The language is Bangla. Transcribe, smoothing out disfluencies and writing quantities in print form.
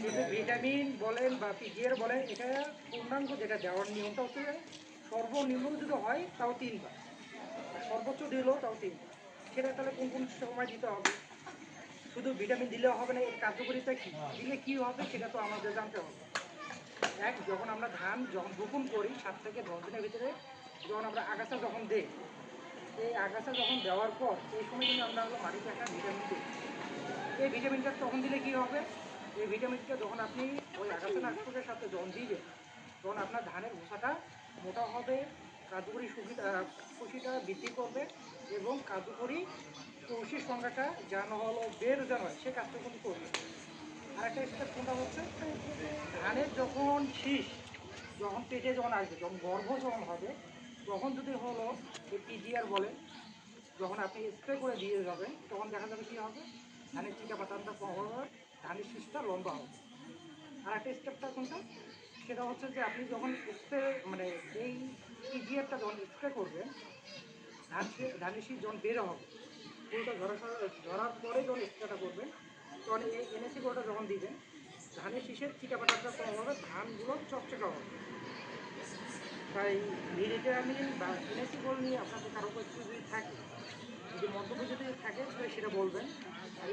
কিন্তু ভিটামিন বলেন বা পিজিআর বলেন, এটা পূর্ণাঙ্গ যেটা দেওয়ার নিয়মটা হচ্ছে সর্বনিম্ন যদি হয় তাও 3 বার, আর সর্বোচ্চ দিলেও তাও 3 বার। সেটা তাহলে কোন কোন সময় দিতে হবে? শুধু ভিটামিন দিলেও হবে না, এর কার্যকারিতা কী, দিলে কী হবে সেটা তো আমাদের জানতে হবে। যখন আমরা ধান যখন বপন করি 7 থেকে 10 দিনের ভিতরে যখন আমরা আগাছা যখন দিই, এই আগাছা যখন দেওয়ার পর এই সময় কিন্তু আমরা হলো মাটিতে একটা ভিটামিন দিই। এই ভিটামিনটা তখন দিলে কী হবে, এই ভিটামিনটা যখন আপনি ওই আগাছা নাশকের সাথে যখন দিবেন, তখন আপনার ধানের ভুসাটা মোটা হবে, কার্যকরী কুশিটা বৃদ্ধি করবে এবং কার্যকরী কুশির সংখ্যাটা যেন হলো বের যেন হয় সে কাজটা কিন্তু করবে। আর একটা স্টেপ কোনটা হচ্ছে, ধানের যখন শীষ যখন পেটে যখন আসবে, যখন গর্ভ যখন হবে, তখন যদি হলো এই পিজিআর বলে যখন আপনি স্প্রে করে দিয়ে যাবেন, তখন দেখা যাবে কী হবে, ধানের চিকা পাতাটা কম হবে, ধানের শীষটা লম্বা হবে। আর একটা স্টেপটা কোনটা, সেটা হচ্ছে যে আপনি যখন স্প্রে মানে এই পিজিআরটা যখন স্প্রে করবেন, ধানের শীষ যখন বেরো হবে, ফুলটা ঝরার পরে যখন স্প্রেটা করবেন, তখন এই এনএসি গোলটা যখন দিবেন, ধানের শীষের চিকাপাটাটা কম হবে, ধানগুলো চকচকা হবে। তাই ভিটামিন বা এনএসি গোল নিয়ে আপনাদের কারো কিছু যদি থাকে, যদি মন্তব্য যদি থাকে তাহলে সেটা বলবেন। আর